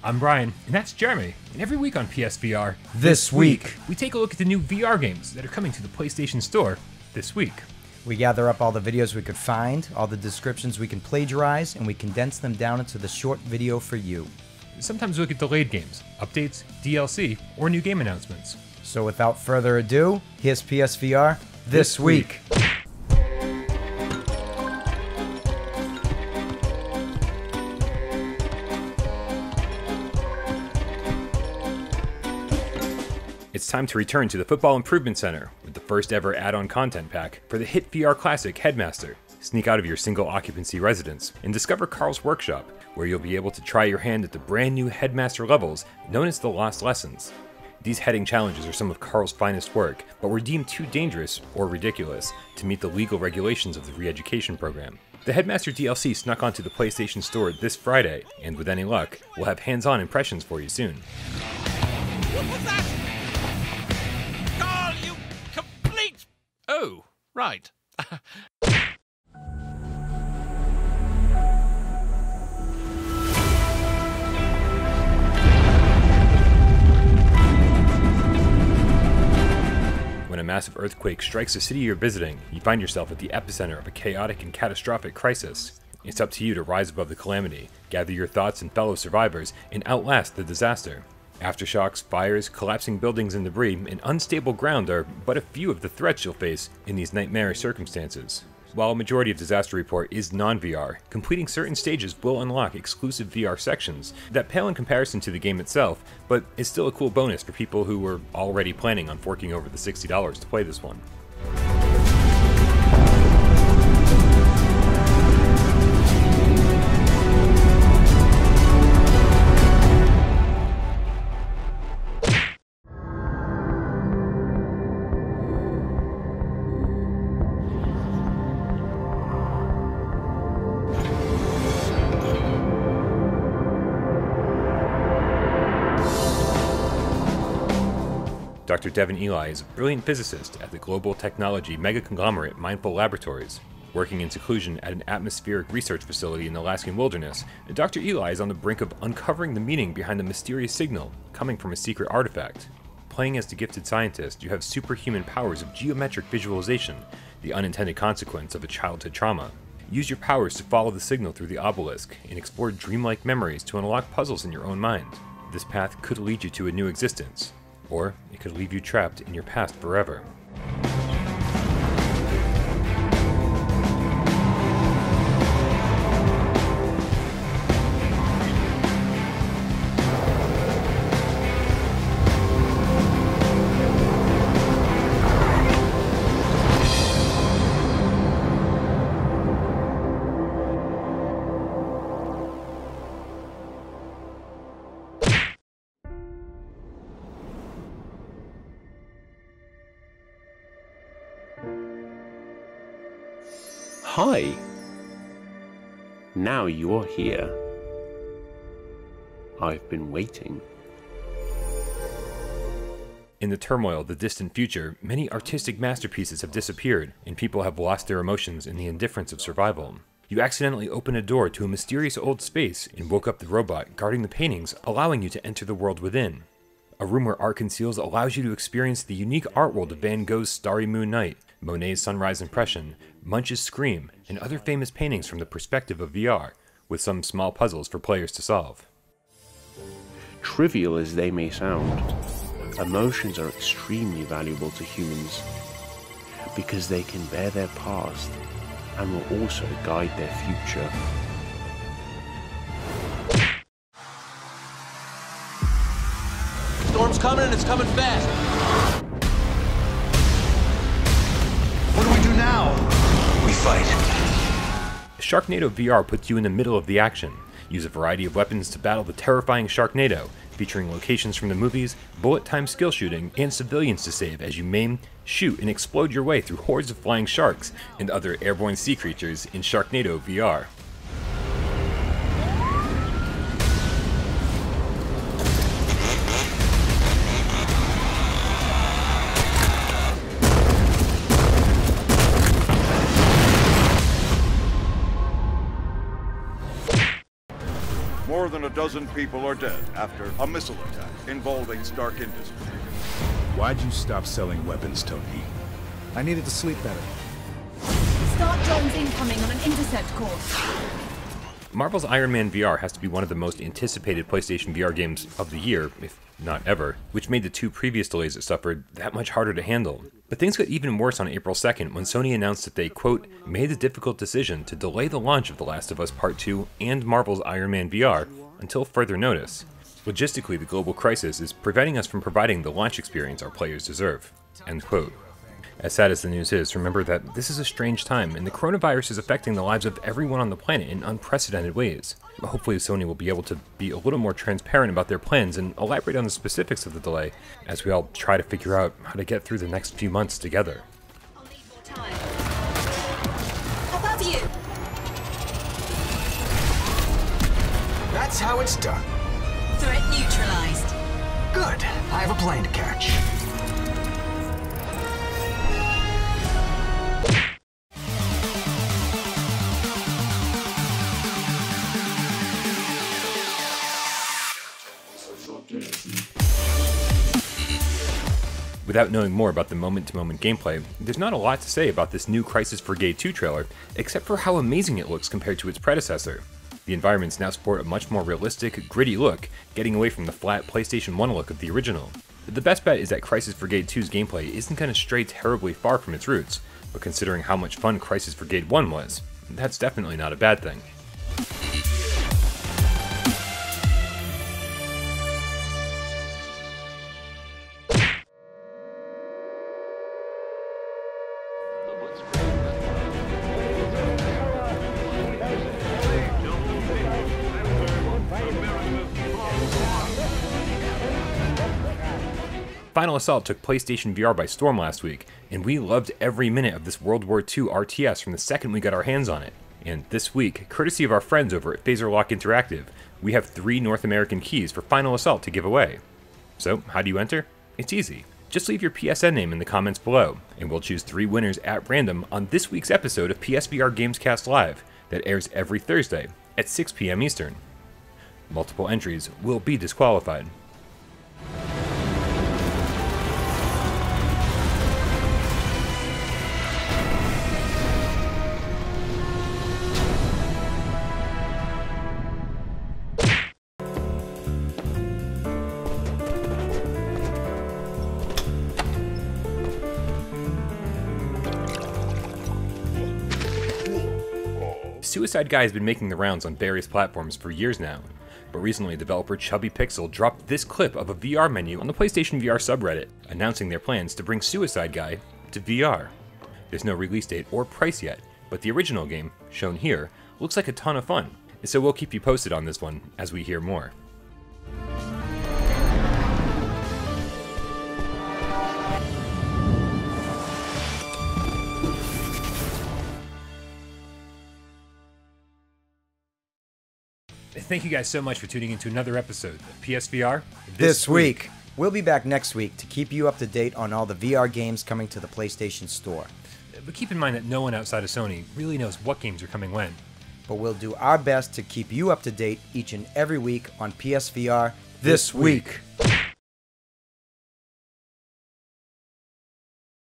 I'm Brian, and that's Jeremy, and every week on PSVR, This week, we take a look at the new VR games that are coming to the PlayStation Store this week. we gather up all the videos we could find, all the descriptions we can plagiarize, and we condense them down into the short video for you. Sometimes we look at delayed games, updates, DLC, or new game announcements. So without further ado, here's PSVR This Week. It's time to return to the Football Improvement Center with the first ever add-on content pack for the hit VR classic Headmaster. Sneak out of your single occupancy residence and discover Carl's workshop, where you'll be able to try your hand at the brand new Headmaster levels known as the Lost Lessons. These heading challenges are some of Carl's finest work, but were deemed too dangerous or ridiculous to meet the legal regulations of the re-education program. The Headmaster DLC snuck onto the PlayStation Store this Friday, and with any luck, we'll have hands-on impressions for you soon. What was that? Carl, you complete... Oh, right. When a massive earthquake strikes the city you're visiting, you find yourself at the epicenter of a chaotic and catastrophic crisis. It's up to you to rise above the calamity, gather your thoughts and fellow survivors, and outlast the disaster. Aftershocks, fires, collapsing buildings and debris, and unstable ground are but a few of the threats you'll face in these nightmarish circumstances. While a majority of Disaster Report is non-VR, completing certain stages will unlock exclusive VR sections that pale in comparison to the game itself, but is still a cool bonus for people who were already planning on forking over the $60 to play this one. Dr. Devin Eli is a brilliant physicist at the global technology mega-conglomerate Mindful Laboratories. Working in seclusion at an atmospheric research facility in the Alaskan wilderness, Dr. Eli is on the brink of uncovering the meaning behind the mysterious signal coming from a secret artifact. Playing as the gifted scientist, you have superhuman powers of geometric visualization, the unintended consequence of a childhood trauma. Use your powers to follow the signal through the Obelisk and explore dreamlike memories to unlock puzzles in your own mind. This path could lead you to a new existence, or it could leave you trapped in your past forever. Hi! Now you are here. I've been waiting. In the turmoil of the distant future, many artistic masterpieces have disappeared, and people have lost their emotions in the indifference of survival. You accidentally opened a door to a mysterious old space and woke up the robot guarding the paintings, allowing you to enter the world within. A room where art Conceals allows you to experience the unique art world of Van Gogh's Starry Moon Night, Monet's Sunrise Impression, Munch's Scream, and other famous paintings from the perspective of VR, with some small puzzles for players to solve. Trivial as they may sound, emotions are extremely valuable to humans because they can bear their past and will also guide their future. Storm's coming and it's coming fast. What do we do now? We fight. Sharknado VR puts you in the middle of the action. Use a variety of weapons to battle the terrifying Sharknado, featuring locations from the movies, bullet-time skill shooting, and civilians to save as you maim, shoot, and explode your way through hordes of flying sharks and other airborne sea creatures in Sharknado VR. More than a dozen people are dead after a missile attack involving Stark Industries. Why'd you stop selling weapons, Tony? I needed to sleep better. Start drones incoming on an intercept course. Marvel's Iron Man VR has to be one of the most anticipated PlayStation VR games of the year, if not ever, which made the two previous delays it suffered that much harder to handle. But things got even worse on April 2nd when Sony announced that they, quote, made the difficult decision to delay the launch of The Last of Us Part 2 and Marvel's Iron Man VR until further notice. Logistically, the global crisis is preventing us from providing the launch experience our players deserve, end quote. As sad as the news is, remember that this is a strange time, and the coronavirus is affecting the lives of everyone on the planet in unprecedented ways. Hopefully Sony will be able to be a little more transparent about their plans and elaborate on the specifics of the delay, as we all try to figure out how to get through the next few months together. Above you! That's how it's done. Threat neutralized. Good. I have a plane to catch. Without knowing more about the moment-to-moment gameplay, there's not a lot to say about this new Crisis Brigade 2 trailer, except for how amazing it looks compared to its predecessor. The environments now sport a much more realistic, gritty look, getting away from the flat PlayStation 1 look of the original. The best bet is that Crisis Brigade 2's gameplay isn't going to stray terribly far from its roots, but considering how much fun Crisis Brigade 1 was, that's definitely not a bad thing. Final Assault took PlayStation VR by storm last week, and we loved every minute of this World War II RTS from the second we got our hands on it. And this week, courtesy of our friends over at Phaserlock Interactive, we have 3 North American keys for Final Assault to give away. So, how do you enter? It's easy. Just leave your PSN name in the comments below, and we'll choose 3 winners at random on this week's episode of PSVR Gamescast Live that airs every Thursday at 6 p.m. Eastern. Multiple entries will be disqualified. Suicide Guy has been making the rounds on various platforms for years now, but recently developer Chubby Pixel dropped this clip of a VR menu on the PlayStation VR subreddit, announcing their plans to bring Suicide Guy to VR. There's no release date or price yet, but the original game, shown here, looks like a ton of fun, so we'll keep you posted on this one as we hear more. Thank you guys so much for tuning into another episode of PSVR This week. We'll be back next week to keep you up to date on all the VR games coming to the PlayStation Store. But keep in mind that no one outside of Sony really knows what games are coming when. But we'll do our best to keep you up to date each and every week on PSVR This Week.